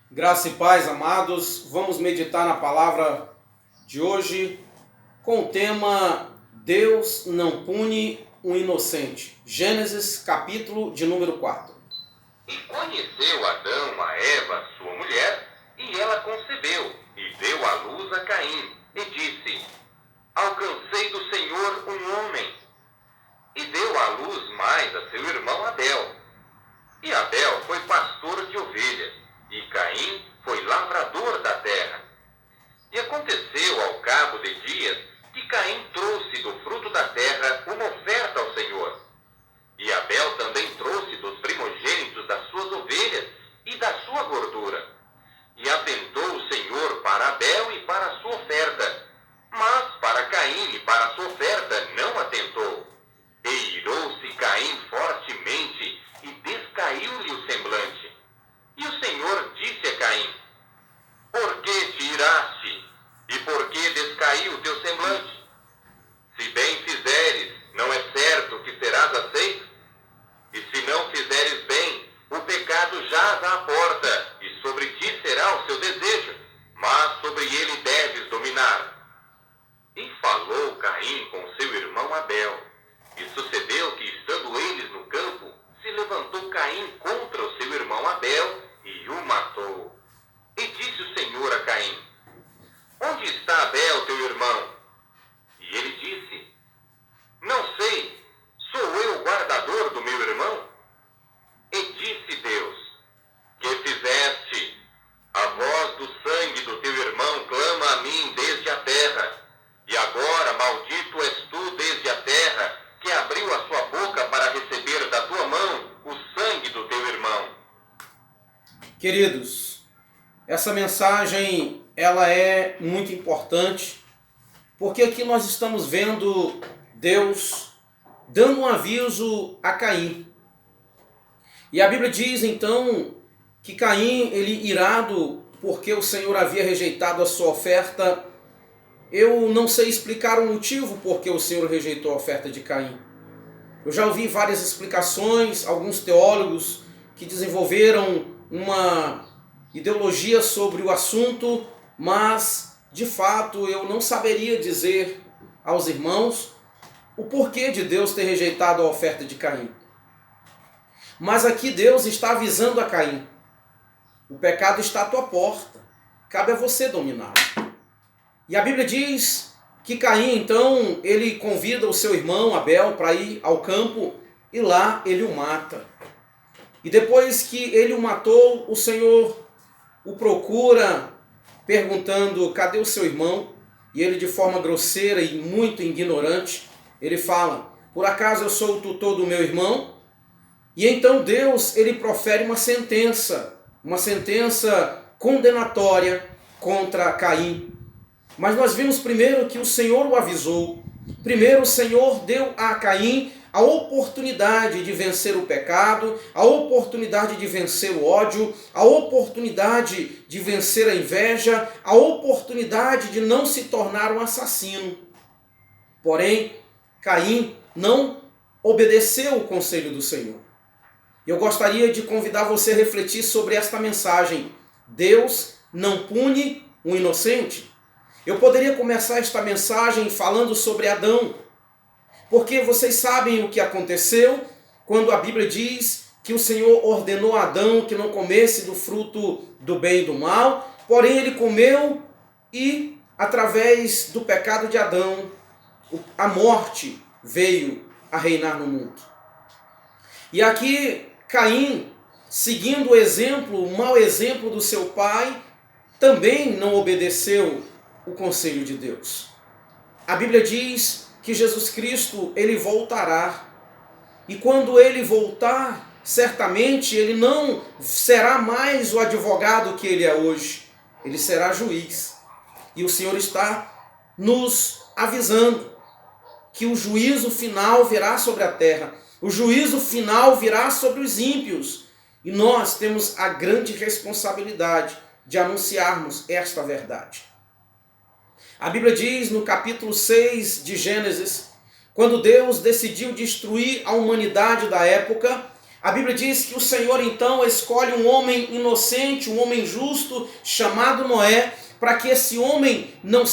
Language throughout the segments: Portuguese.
Graça e paz, amados. Vamos meditar na palavra de hoje com o tema Deus não pune um inocente. Gênesis, capítulo de número 4. E conheceu Adão a Eva, sua mulher, e ela concebeu, e deu à luz a Caim, e disse: Alcancei do Senhor um homem. E deu à luz mais a seu irmão Abel. E Abel foi pastor de ovelhas, e Caim foi lavrador da terra. E aconteceu ao cabo de dias que Caim trouxe do fruto da terra uma oferta ao Senhor. E Abel também trouxe dos primogênitos das suas ovelhas e da sua gordura. E atentou o Senhor para Abel e para a sua oferta, mas para Caim e para a sua oferta não atentou. E irou-se Caim fortemente e descaiu-lhe o semblante. E o Senhor disse a Caim: Por que te iraste? E por que descaiu o teu semblante? Se bem fizeres, não é certo que serás aceito? E se não fizeres bem, o pecado jaz à porta, e sobre ti será o seu desejo, mas sobre ele deves dominar. E falou Caim com seu irmão Abel. E sucedeu que, estando eles no campo, se levantou Caim contra o seu irmão Abel e o matou. E disse o Senhor a Caim: Onde está Abel, teu irmão? E ele disse: Não sei, sou eu o guardador do meu irmão? E disse Deus: Que fizeste? A voz do sangue do teu irmão clama a mim desde a terra. E agora maldito és tu desde a terra, que abriu a sua boca para receber da tua mão o sangue do teu irmão. Queridos, essa mensagem ela é muito importante, porque aqui nós estamos vendo Deus dando um aviso a Caim. E a Bíblia diz então que Caim, ele irado porque o Senhor havia rejeitado a sua oferta. Eu não sei explicar o motivo porque o Senhor rejeitou a oferta de Caim. Eu já ouvi várias explicações, alguns teólogos que desenvolveram uma ideologia sobre o assunto, mas de fato eu não saberia dizer aos irmãos o porquê de Deus ter rejeitado a oferta de Caim. Mas aqui Deus está avisando a Caim: o pecado está à tua porta, cabe a você dominá-lo. E a Bíblia diz que Caim, então, ele convida o seu irmão Abel para ir ao campo e lá ele o mata. E depois que ele o matou, o Senhor o procura perguntando: cadê o seu irmão? E ele, de forma grosseira e muito ignorante, ele fala: por acaso eu sou o tutor do meu irmão? E então Deus, ele profere uma sentença condenatória contra Caim. Mas nós vimos primeiro que o Senhor o avisou. Primeiro o Senhor deu a Caim a oportunidade de vencer o pecado, a oportunidade de vencer o ódio, a oportunidade de vencer a inveja, a oportunidade de não se tornar um assassino. Porém, Caim não obedeceu o conselho do Senhor. Eu gostaria de convidar você a refletir sobre esta mensagem: Deus não pune um inocente. Eu poderia começar esta mensagem falando sobre Adão, porque vocês sabem o que aconteceu quando a Bíblia diz que o Senhor ordenou a Adão que não comesse do fruto do bem e do mal, porém ele comeu e, através do pecado de Adão, a morte veio a reinar no mundo. E aqui Caim, seguindo o exemplo, o mau exemplo do seu pai, também não obedeceu o conselho de Deus. A Bíblia diz que Jesus Cristo, ele voltará. E quando ele voltar, certamente ele não será mais o advogado que ele é hoje. Ele será juiz. E o Senhor está nos avisando que o juízo final virá sobre a terra. O juízo final virá sobre os ímpios. E nós temos a grande responsabilidade de anunciarmos esta verdade. A Bíblia diz no capítulo 6 de Gênesis, quando Deus decidiu destruir a humanidade da época, A Bíblia diz que o Senhor então escolhe um homem inocente, um homem justo, chamado Noé, para que esse homem não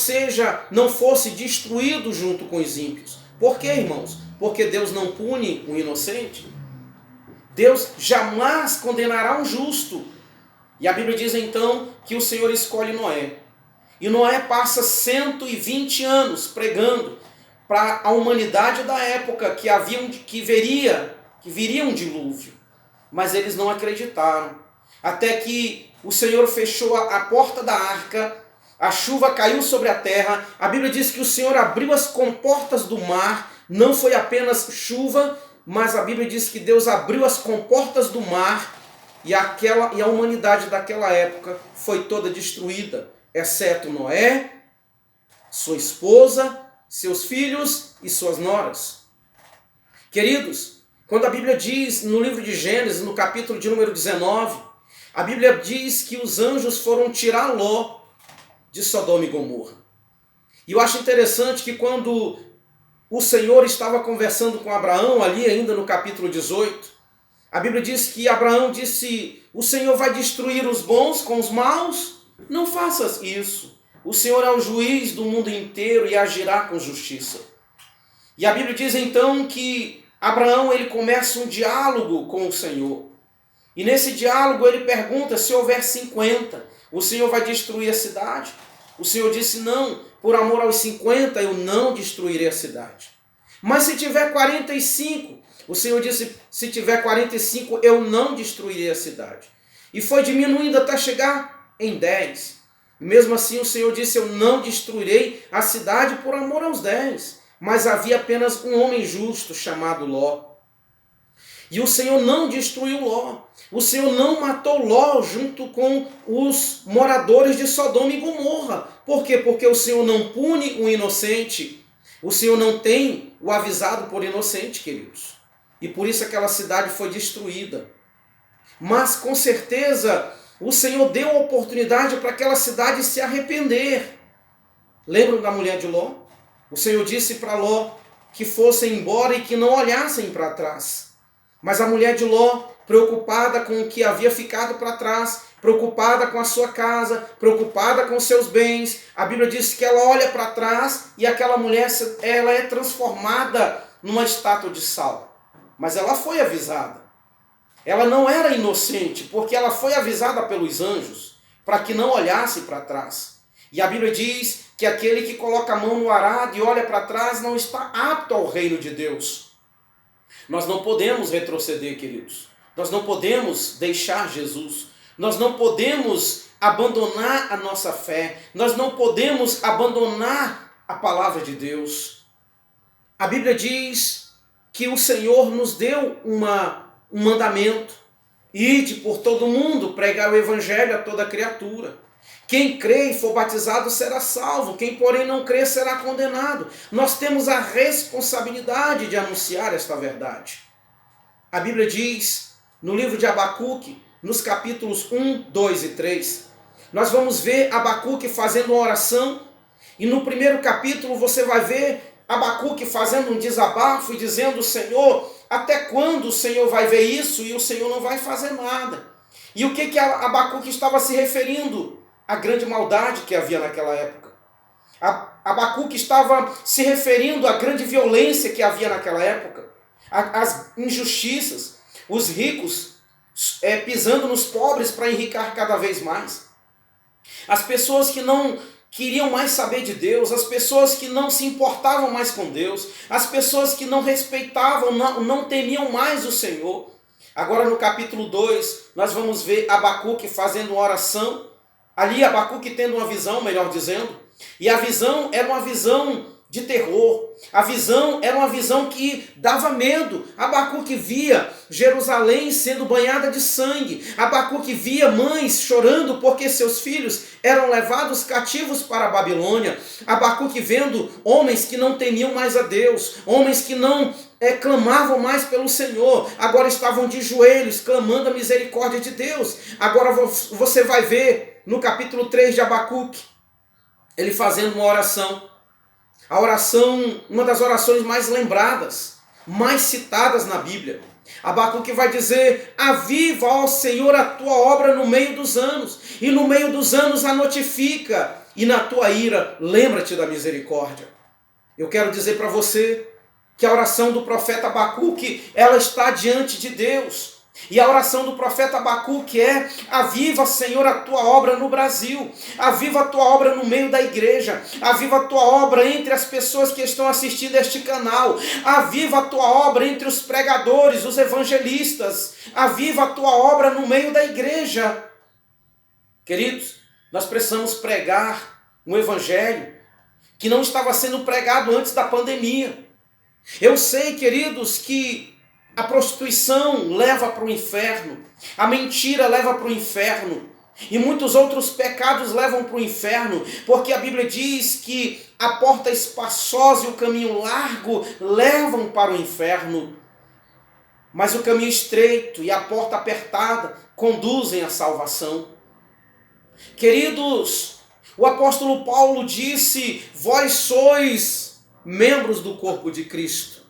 fosse destruído junto com os ímpios. Por quê, irmãos? Porque Deus não pune o inocente. Deus jamais condenará um justo. E a Bíblia diz então que o Senhor escolhe Noé. E Noé passa 120 anos pregando para a humanidade da época que viria um dilúvio. Mas eles não acreditaram. Até que o Senhor fechou a porta da arca, a chuva caiu sobre a terra. A Bíblia diz que o Senhor abriu as comportas do mar. Não foi apenas chuva, mas a Bíblia diz que Deus abriu as comportas do mar e a humanidade daquela época foi toda destruída, exceto Noé, sua esposa, seus filhos e suas noras. Queridos, quando a Bíblia diz no livro de Gênesis, no capítulo de número 19, a Bíblia diz que os anjos foram tirar Ló de Sodoma e Gomorra. E eu acho interessante que quando o Senhor estava conversando com Abraão, ali ainda no capítulo 18, a Bíblia diz que Abraão disse: o Senhor vai destruir os bons com os maus? Não faças isso. O Senhor é o juiz do mundo inteiro e agirá com justiça. E a Bíblia diz então que Abraão ele começa um diálogo com o Senhor. E nesse diálogo ele pergunta: se houver 50, o Senhor vai destruir a cidade? O Senhor disse: não, por amor aos 50 eu não destruirei a cidade. Mas se tiver 45, o Senhor disse: se tiver 45 eu não destruirei a cidade. E foi diminuindo até chegar em 10. Mesmo assim o Senhor disse: eu não destruirei a cidade por amor aos 10. Mas havia apenas um homem justo chamado Ló. E o Senhor não destruiu Ló. O Senhor não matou Ló junto com os moradores de Sodoma e Gomorra. Por quê? Porque o Senhor não pune o inocente. O Senhor não tem o avisado por inocente, queridos. E por isso aquela cidade foi destruída. Mas com certeza o Senhor deu a oportunidade para aquela cidade se arrepender. Lembram da mulher de Ló? O Senhor disse para Ló que fossem embora e que não olhassem para trás. Mas a mulher de Ló, preocupada com o que havia ficado para trás, preocupada com a sua casa, preocupada com seus bens, a Bíblia diz que ela olha para trás e aquela mulher ela é transformada numa estátua de sal. Mas ela foi avisada. Ela não era inocente, porque ela foi avisada pelos anjos para que não olhasse para trás. E a Bíblia diz que aquele que coloca a mão no arado e olha para trás não está apto ao reino de Deus. Nós não podemos retroceder, queridos. Nós não podemos deixar Jesus. Nós não podemos abandonar a nossa fé. Nós não podemos abandonar a palavra de Deus. A Bíblia diz que o Senhor nos deu um mandamento. Ide por todo mundo, pregar o evangelho a toda criatura. Quem crê e for batizado será salvo, quem porém não crê será condenado. Nós temos a responsabilidade de anunciar esta verdade. A Bíblia diz, no livro de Abacuque, nos capítulos 1, 2 e 3, nós vamos ver Abacuque fazendo uma oração, e no primeiro capítulo você vai ver Abacuque fazendo um desabafo e dizendo: Senhor, até quando o Senhor vai ver isso e o Senhor não vai fazer nada? E o que Abacuque estava se referindo? A grande maldade que havia naquela época. Abacuque estava se referindo à grande violência que havia naquela época, às injustiças, os ricos pisando nos pobres para enriquecer cada vez mais, as pessoas que não queriam mais saber de Deus, as pessoas que não se importavam mais com Deus, as pessoas que não respeitavam, não temiam mais o Senhor. Agora no capítulo 2, nós vamos ver Abacuque fazendo uma oração. Ali Abacuque tendo uma visão, melhor dizendo, e a visão era uma visão de terror, a visão era uma visão que dava medo. Abacuque via Jerusalém sendo banhada de sangue, Abacuque via mães chorando porque seus filhos eram levados cativos para a Babilônia, Abacuque vendo homens que não temiam mais a Deus, homens que não clamavam mais pelo Senhor, agora estavam de joelhos clamando a misericórdia de Deus. Agora você vai ver no capítulo 3 de Abacuque, ele fazendo uma oração. A oração, uma das orações mais lembradas, mais citadas na Bíblia. Abacuque vai dizer: aviva, ó Senhor, a tua obra no meio dos anos, e no meio dos anos a notifica, e na tua ira lembra-te da misericórdia. Eu quero dizer para você que a oração do profeta Abacuque, ela está diante de Deus. E a oração do profeta Abacuque é: aviva, Senhor, a tua obra no Brasil, aviva a tua obra no meio da igreja, aviva a tua obra entre as pessoas que estão assistindo este canal, aviva a tua obra entre os pregadores, os evangelistas, aviva a tua obra no meio da igreja. Queridos, nós precisamos pregar um evangelho que não estava sendo pregado antes da pandemia. Eu sei, queridos, que a prostituição leva para o inferno, a mentira leva para o inferno, e muitos outros pecados levam para o inferno, porque a Bíblia diz que a porta espaçosa e o caminho largo levam para o inferno, mas o caminho estreito e a porta apertada conduzem à salvação. Queridos, o apóstolo Paulo disse: vós sois membros do corpo de Cristo.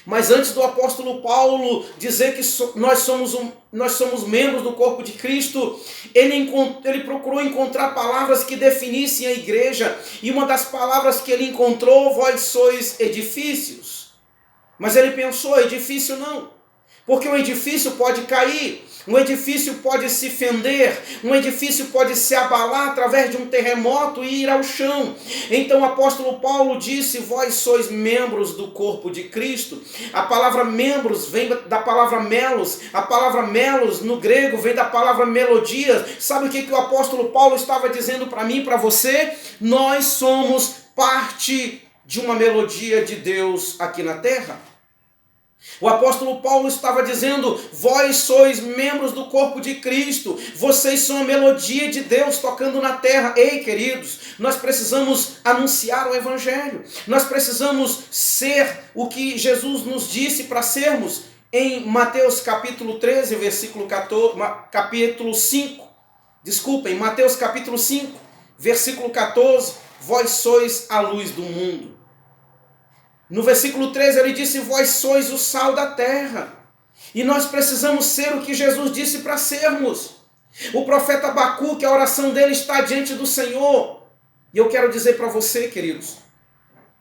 Mas antes do apóstolo Paulo dizer que nós somos membros do corpo de Cristo, ele procurou encontrar palavras que definissem a igreja. E uma das palavras que ele encontrou: vós sois edifícios. Mas ele pensou: edifício não. Porque um edifício pode cair, um edifício pode se fender, um edifício pode se abalar através de um terremoto e ir ao chão. Então o apóstolo Paulo disse: vós sois membros do corpo de Cristo. A palavra membros vem da palavra melos. A palavra melos no grego vem da palavra melodia. Sabe o que o apóstolo Paulo estava dizendo para mim e para você? Nós somos parte de uma melodia de Deus aqui na terra. O apóstolo Paulo estava dizendo: vós sois membros do corpo de Cristo, vocês são a melodia de Deus tocando na terra. Ei, queridos, nós precisamos anunciar o evangelho, nós precisamos ser o que Jesus nos disse para sermos. Em Mateus capítulo 13, versículo 14, em Mateus capítulo 5, versículo 14, vós sois a luz do mundo. No versículo 13 ele disse: vós sois o sal da terra. E nós precisamos ser o que Jesus disse para sermos. O profeta Abacuque, a oração dele está diante do Senhor. E eu quero dizer para você, queridos,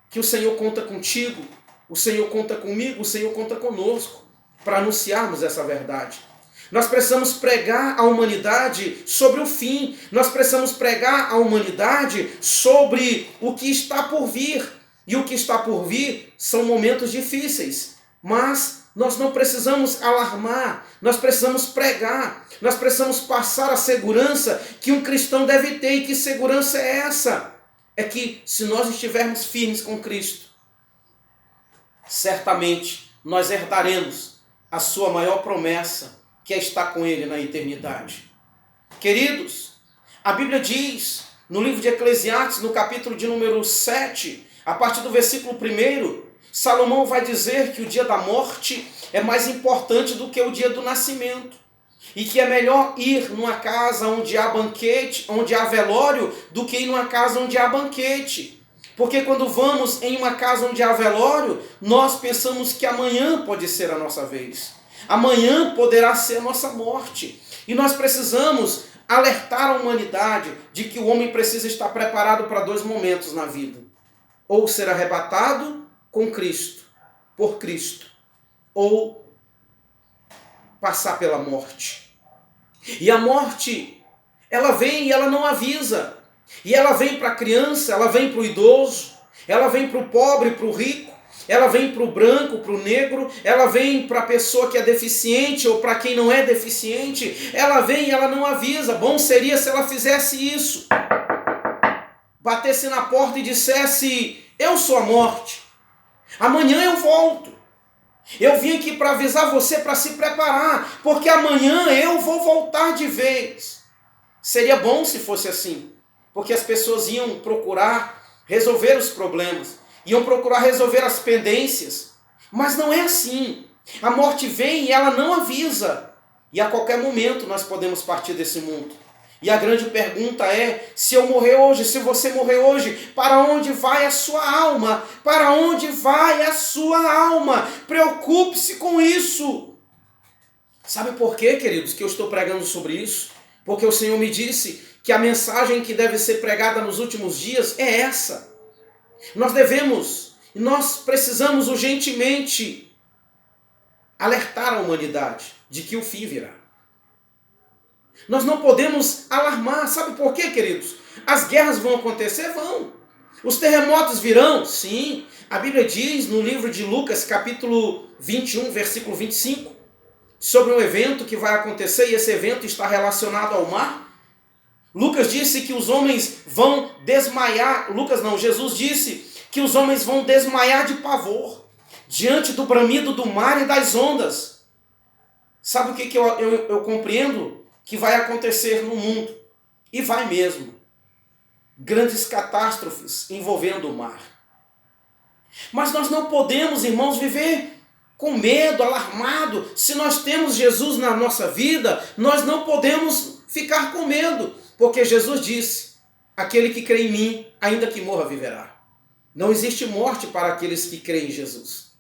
que o Senhor conta contigo, o Senhor conta comigo, o Senhor conta conosco para anunciarmos essa verdade. Nós precisamos pregar à humanidade sobre o fim. Nós precisamos pregar à humanidade sobre o que está por vir. E o que está por vir são momentos difíceis, mas nós não precisamos alarmar, nós precisamos pregar, nós precisamos passar a segurança que um cristão deve ter. E que segurança é essa? É que se nós estivermos firmes com Cristo, certamente nós herdaremos a sua maior promessa, que é estar com Ele na eternidade. Queridos, a Bíblia diz no livro de Eclesiastes, no capítulo de número 7, a partir do versículo 1, Salomão vai dizer que o dia da morte é mais importante do que o dia do nascimento. E que é melhor ir numa casa onde há banquete, onde há velório, do que ir numa casa onde há banquete. Porque quando vamos em uma casa onde há velório, nós pensamos que amanhã pode ser a nossa vez. Amanhã poderá ser a nossa morte. E nós precisamos alertar a humanidade de que o homem precisa estar preparado para 2 momentos na vida. Ou ser arrebatado com Cristo, por Cristo, ou passar pela morte. E a morte, ela vem e ela não avisa. E ela vem para a criança, ela vem para o idoso, ela vem para o pobre, para o rico, ela vem para o branco, para o negro, ela vem para a pessoa que é deficiente ou para quem não é deficiente. Ela vem e ela não avisa. Bom seria se ela fizesse isso. Batesse na porta e dissesse: eu sou a morte, amanhã eu volto, eu vim aqui para avisar você para se preparar, porque amanhã eu vou voltar de vez. Seria bom se fosse assim, porque as pessoas iam procurar resolver os problemas, iam procurar resolver as pendências, mas não é assim. A morte vem e ela não avisa, e a qualquer momento nós podemos partir desse mundo. E a grande pergunta é: se eu morrer hoje, se você morrer hoje, para onde vai a sua alma? Para onde vai a sua alma? Preocupe-se com isso. Sabe por quê, queridos, que eu estou pregando sobre isso? Porque o Senhor me disse que a mensagem que deve ser pregada nos últimos dias é essa. Nós precisamos urgentemente alertar a humanidade de que o fim virá. Nós não podemos alarmar. Sabe por quê, queridos? As guerras vão acontecer? Vão. Os terremotos virão? Sim. A Bíblia diz no livro de Lucas, capítulo 21, versículo 25, sobre um evento que vai acontecer, e esse evento está relacionado ao mar. Lucas disse que os homens vão desmaiar. Jesus disse que os homens vão desmaiar de pavor diante do bramido do mar e das ondas. Sabe o que eu compreendo que vai acontecer no mundo? E vai mesmo. Grandes catástrofes envolvendo o mar. Mas nós não podemos, irmãos, viver com medo, alarmado. Se nós temos Jesus na nossa vida, nós não podemos ficar com medo. Porque Jesus disse, aquele que crê em mim, ainda que morra, viverá. Não existe morte para aqueles que creem em Jesus.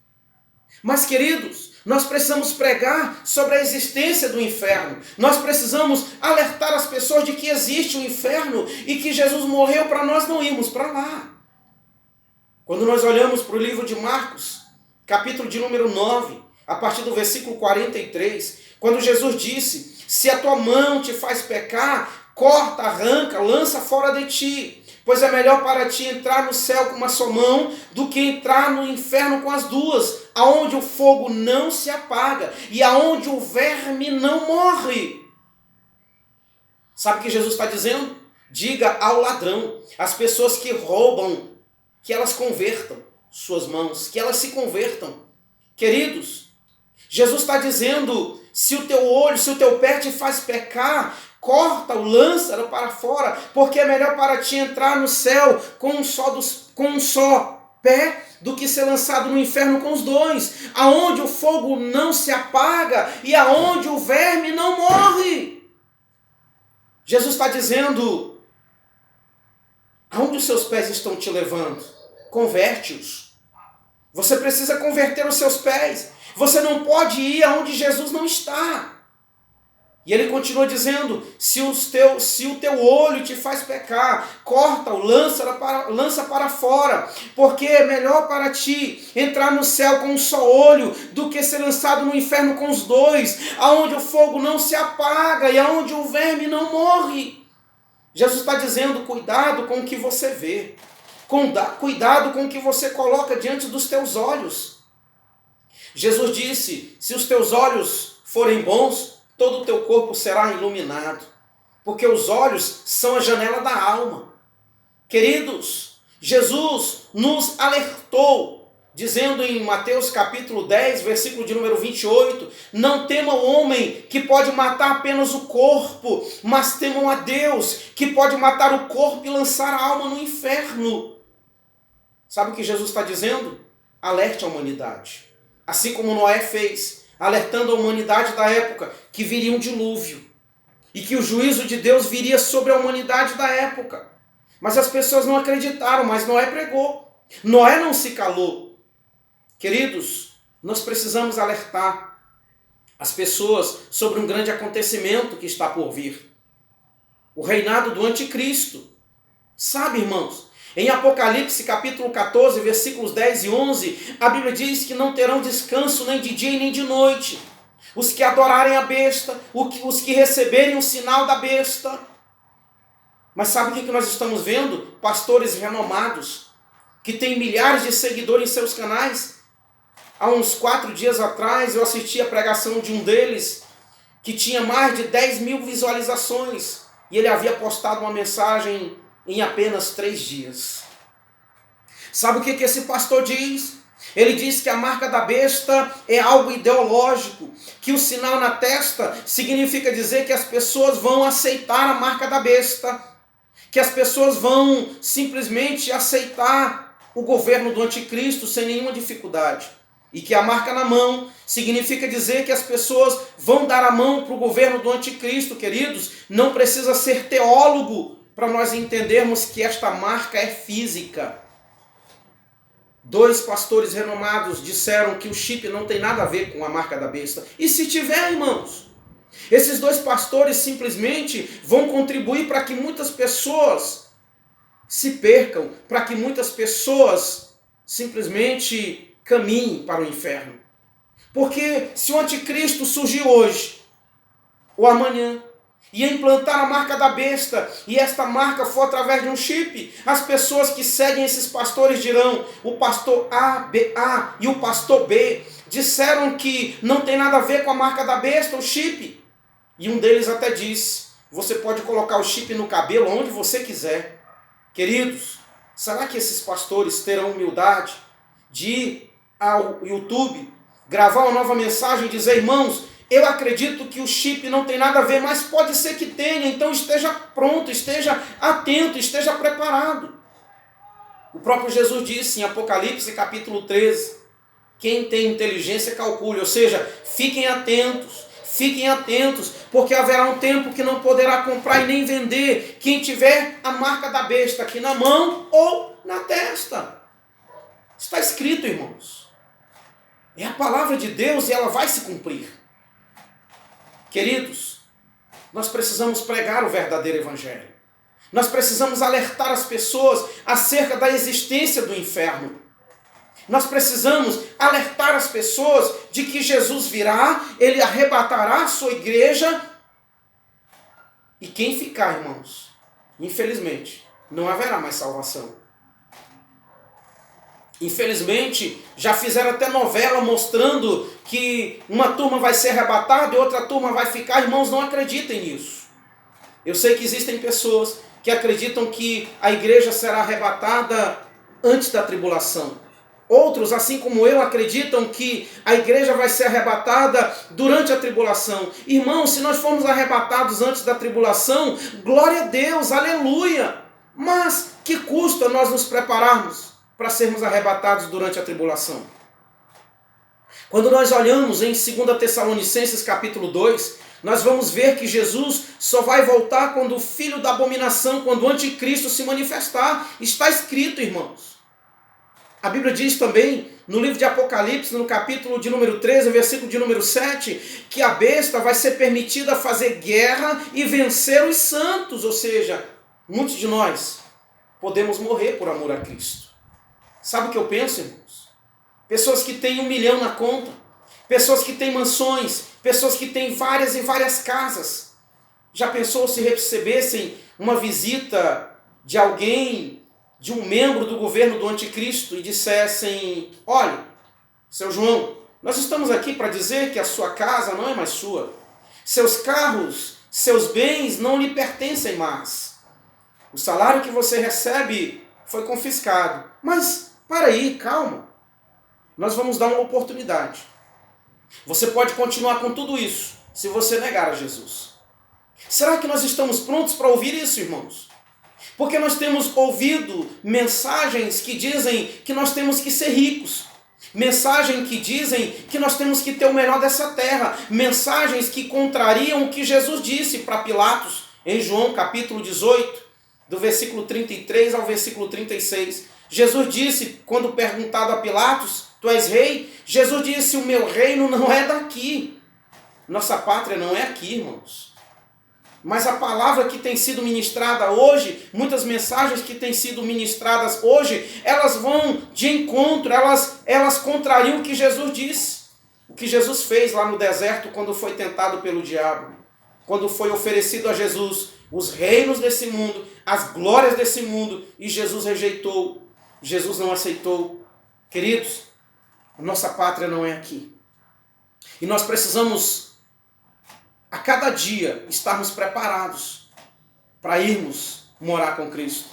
Mas, queridos, nós precisamos pregar sobre a existência do inferno. Nós precisamos alertar as pessoas de que existe um inferno e que Jesus morreu para nós não irmos para lá. Quando nós olhamos para o livro de Marcos, capítulo de número 9, a partir do versículo 43, quando Jesus disse, se a tua mão te faz pecar, corta, arranca, lança fora de ti. Pois é melhor para ti entrar no céu com uma só mão do que entrar no inferno com as duas, aonde o fogo não se apaga e aonde o verme não morre. Sabe o que Jesus está dizendo? Diga ao ladrão, as pessoas que roubam, que elas convertam suas mãos, que elas se convertam. Queridos, Jesus está dizendo, se o teu olho, se o teu pé te faz pecar, corta-o, lança-o para fora, porque é melhor para ti entrar no céu com um só pé do que ser lançado no inferno com os dois, aonde o fogo não se apaga e aonde o verme não morre. Jesus está dizendo, aonde os seus pés estão te levando? Converte-os. Você precisa converter os seus pés. Você não pode ir aonde Jesus não está. E ele continua dizendo, se o teu olho te faz pecar, corta-o, lança para fora, porque é melhor para ti entrar no céu com um só olho, do que ser lançado no inferno com os dois, aonde o fogo não se apaga e aonde o verme não morre. Jesus está dizendo, cuidado com o que você vê, cuidado com o que você coloca diante dos teus olhos. Jesus disse, se os teus olhos forem bons, todo o teu corpo será iluminado, porque os olhos são a janela da alma. Queridos, Jesus nos alertou, dizendo em Mateus capítulo 10, versículo de número 28, não temam o homem que pode matar apenas o corpo, mas temam a Deus, que pode matar o corpo e lançar a alma no inferno. Sabe o que Jesus está dizendo? Alerte a humanidade. Assim como Noé fez, alertando a humanidade da época que viria um dilúvio e que o juízo de Deus viria sobre a humanidade da época. Mas as pessoas não acreditaram, mas Noé pregou. Noé não se calou. Queridos, nós precisamos alertar as pessoas sobre um grande acontecimento que está por vir. O reinado do anticristo. Sabe, irmãos, em Apocalipse capítulo 14, versículos 10 e 11, a Bíblia diz que não terão descanso nem de dia e nem de noite. Os que adorarem a besta, os que receberem o sinal da besta. Mas sabe o que nós estamos vendo? Pastores renomados, que têm milhares de seguidores em seus canais. Há uns 4 dias atrás eu assisti a pregação de um deles, que tinha mais de 10 mil visualizações. E ele havia postado uma mensagem em apenas 3 dias. Sabe o que esse pastor diz? Ele diz que a marca da besta é algo ideológico, que o sinal na testa significa dizer que as pessoas vão aceitar a marca da besta, que as pessoas vão simplesmente aceitar o governo do anticristo sem nenhuma dificuldade. E que a marca na mão significa dizer que as pessoas vão dar a mão para o governo do anticristo, queridos. Não precisa ser teólogo para nós entendermos que esta marca é física. Dois pastores renomados disseram que o chip não tem nada a ver com a marca da besta. E se tiver, irmãos? Esses dois pastores simplesmente vão contribuir para que muitas pessoas se percam, para que muitas pessoas simplesmente caminhem para o inferno. Porque se o anticristo surgir hoje ou amanhã e implantar a marca da besta, e esta marca for através de um chip, as pessoas que seguem esses pastores dirão: o pastor A e o pastor B disseram que não tem nada a ver com a marca da besta, o chip. E um deles até disse: você pode colocar o chip no cabelo onde você quiser. Queridos, será que esses pastores terão humildade de ir ao YouTube, gravar uma nova mensagem e dizer: irmãos, eu acredito que o chip não tem nada a ver, mas pode ser que tenha, então esteja pronto, esteja atento, esteja preparado. O próprio Jesus disse em Apocalipse capítulo 13, quem tem inteligência calcule, ou seja, fiquem atentos, porque haverá um tempo que não poderá comprar e nem vender quem tiver a marca da besta aqui na mão ou na testa. Está escrito, irmãos. É a palavra de Deus e ela vai se cumprir. Queridos, nós precisamos pregar o verdadeiro evangelho. Nós precisamos alertar as pessoas acerca da existência do inferno. Nós precisamos alertar as pessoas de que Jesus virá, ele arrebatará a sua igreja. E quem ficar, irmãos, infelizmente, não haverá mais salvação. Infelizmente, já fizeram até novela mostrando que uma turma vai ser arrebatada e outra turma vai ficar. Irmãos, não acreditem nisso. Eu sei que existem pessoas que acreditam que a igreja será arrebatada antes da tribulação. Outros, assim como eu, acreditam que a igreja vai ser arrebatada durante a tribulação. Irmãos, se nós formos arrebatados antes da tribulação, glória a Deus, aleluia! Mas que custa nós nos prepararmos para sermos arrebatados durante a tribulação? Quando nós olhamos em 2 Tessalonicenses capítulo 2, nós vamos ver que Jesus só vai voltar quando o filho da abominação, quando o anticristo se manifestar. Está escrito, irmãos. A Bíblia diz também, no livro de Apocalipse, no capítulo de número 13, versículo de número 7, que a besta vai ser permitida fazer guerra e vencer os santos. Ou seja, muitos de nós podemos morrer por amor a Cristo. Sabe o que eu penso, irmãos? Pessoas que têm 1 milhão na conta, pessoas que têm mansões, pessoas que têm várias e várias casas. Já pensou se recebessem uma visita de alguém, de um membro do governo do anticristo e dissessem: olha, seu João, nós estamos aqui para dizer que a sua casa não é mais sua. Seus carros, seus bens não lhe pertencem mais. O salário que você recebe foi confiscado. Mas, para aí, calma. Nós vamos dar uma oportunidade. Você pode continuar com tudo isso se você negar a Jesus. Será que nós estamos prontos para ouvir isso, irmãos? Porque nós temos ouvido mensagens que dizem que nós temos que ser ricos. Mensagens que dizem que nós temos que ter o melhor dessa terra. Mensagens que contrariam o que Jesus disse para Pilatos em João capítulo 18, do versículo 33 ao versículo 36. Jesus disse, quando perguntado a Pilatos: tu és rei? Jesus disse: o meu reino não é daqui. Nossa pátria não é aqui, irmãos. Mas a palavra que tem sido ministrada hoje, muitas mensagens que têm sido ministradas hoje, elas vão de encontro, elas contrariam o que Jesus disse. O que Jesus fez lá no deserto quando foi tentado pelo diabo. Quando foi oferecido a Jesus os reinos desse mundo, as glórias desse mundo, e Jesus rejeitou. Jesus não aceitou. Queridos, a nossa pátria não é aqui. E nós precisamos a cada dia estarmos preparados para irmos morar com Cristo.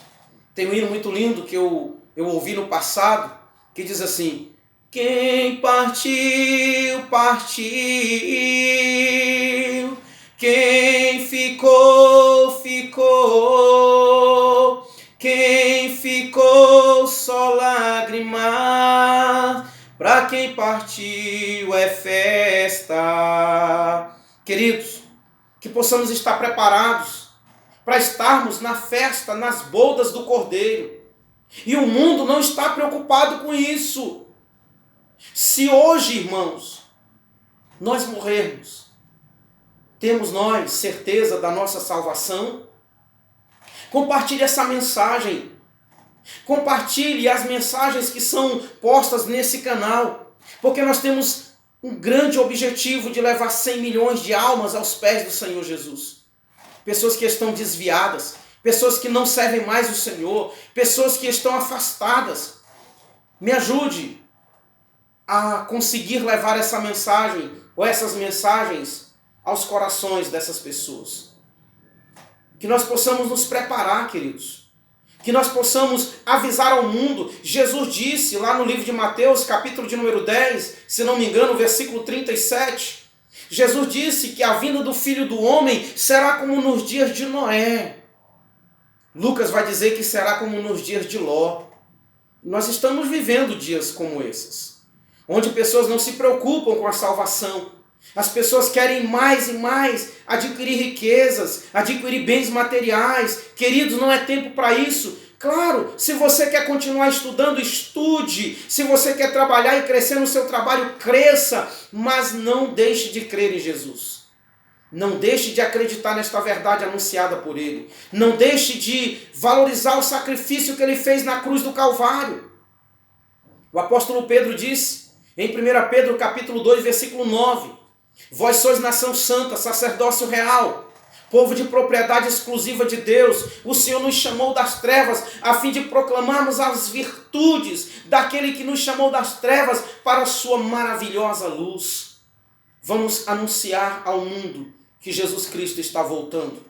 Tem um hino muito lindo que eu ouvi no passado, que diz assim: quem partiu, partiu, quem ficou, ficou, quem ficou só lágrima, para quem partiu é festa. Queridos, que possamos estar preparados para estarmos na festa, nas bodas do Cordeiro. E o mundo não está preocupado com isso. Se hoje, irmãos, nós morrermos, temos nós certeza da nossa salvação? Compartilhe essa mensagem. Compartilhe as mensagens que são postas nesse canal. Porque nós temos um grande objetivo de levar 100 milhões de almas aos pés do Senhor Jesus. Pessoas que estão desviadas, pessoas que não servem mais o Senhor, pessoas que estão afastadas. Me ajude a conseguir levar essa mensagem, ou essas mensagens, aos corações dessas pessoas. Que nós possamos nos preparar, queridos. Que nós possamos avisar ao mundo. Jesus disse lá no livro de Mateus, capítulo de número 10, se não me engano, versículo 37. Jesus disse que a vinda do Filho do Homem será como nos dias de Noé. Lucas vai dizer que será como nos dias de Ló. Nós estamos vivendo dias como esses, onde pessoas não se preocupam com a salvação. As pessoas querem mais e mais adquirir riquezas, adquirir bens materiais. Queridos, não é tempo para isso. Claro, se você quer continuar estudando, estude. Se você quer trabalhar e crescer no seu trabalho, cresça. Mas não deixe de crer em Jesus. Não deixe de acreditar nesta verdade anunciada por Ele. Não deixe de valorizar o sacrifício que Ele fez na cruz do Calvário. O apóstolo Pedro disse, em 1 Pedro capítulo 2, versículo 9, vós sois nação santa, sacerdócio real, povo de propriedade exclusiva de Deus. O Senhor nos chamou das trevas a fim de proclamarmos as virtudes daquele que nos chamou das trevas para a sua maravilhosa luz. Vamos anunciar ao mundo que Jesus Cristo está voltando.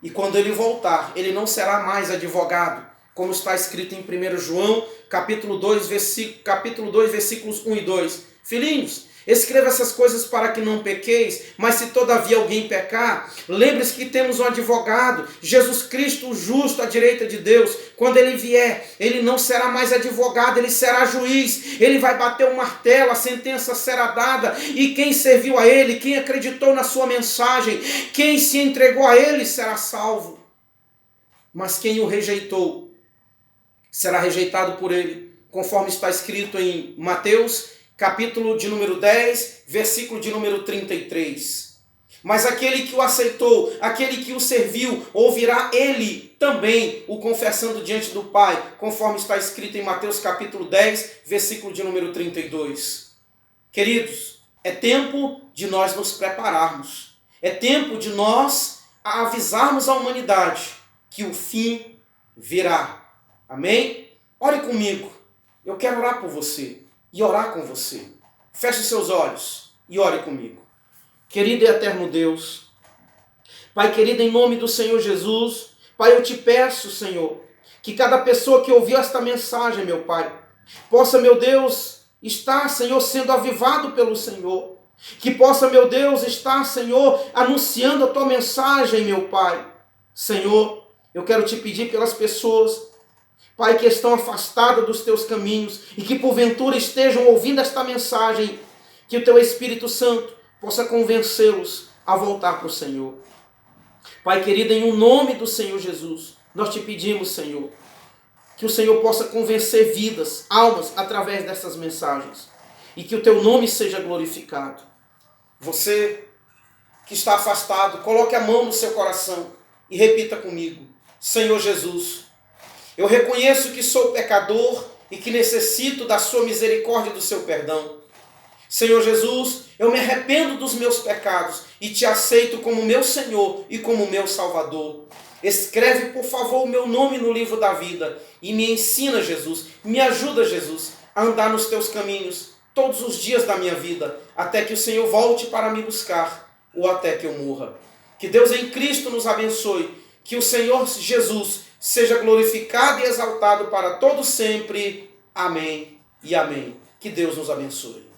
E quando Ele voltar, Ele não será mais advogado, como está escrito em 1 João, capítulo 2, versículos 1 e 2. Filhinhos, escreva essas coisas para que não pequeis, mas se todavia alguém pecar, lembre-se que temos um advogado, Jesus Cristo, o justo, à direita de Deus. Quando Ele vier, Ele não será mais advogado, Ele será juiz. Ele vai bater o martelo, a sentença será dada, e quem serviu a Ele, quem acreditou na sua mensagem, quem se entregou a Ele será salvo. Mas quem o rejeitou, será rejeitado por Ele, conforme está escrito em Mateus, capítulo de número 10, versículo de número 33. Mas aquele que o aceitou, aquele que o serviu, ouvirá ele também o confessando diante do Pai, conforme está escrito em Mateus capítulo 10, versículo de número 32. Queridos, é tempo de nós nos prepararmos. É tempo de nós avisarmos a humanidade que o fim virá. Amém? Ore comigo. Eu quero orar por você e orar com você. Feche seus olhos e ore comigo. Querido e eterno Deus, Pai querido, em nome do Senhor Jesus, Pai, eu te peço, Senhor, que cada pessoa que ouviu esta mensagem, meu Pai, possa, meu Deus, estar, Senhor, sendo avivado pelo Senhor. Que possa, meu Deus, estar, Senhor, anunciando a tua mensagem, meu Pai. Senhor, eu quero te pedir pelas pessoas, Pai, que estão afastadas dos teus caminhos e que porventura estejam ouvindo esta mensagem, que o teu Espírito Santo possa convencê-los a voltar para o Senhor. Pai querido, em o nome do Senhor Jesus, nós te pedimos, Senhor, que o Senhor possa convencer vidas, almas, através dessas mensagens e que o teu nome seja glorificado. Você que está afastado, coloque a mão no seu coração e repita comigo: Senhor Jesus, eu reconheço que sou pecador e que necessito da sua misericórdia e do seu perdão. Senhor Jesus, eu me arrependo dos meus pecados e te aceito como meu Senhor e como meu Salvador. Escreve, por favor, o meu nome no livro da vida e me ensina, Jesus, me ajuda, Jesus, a andar nos teus caminhos todos os dias da minha vida, até que o Senhor volte para me buscar ou até que eu morra. Que Deus em Cristo nos abençoe, que o Senhor Jesus seja glorificado e exaltado para todo sempre. Amém e amém. Que Deus nos abençoe.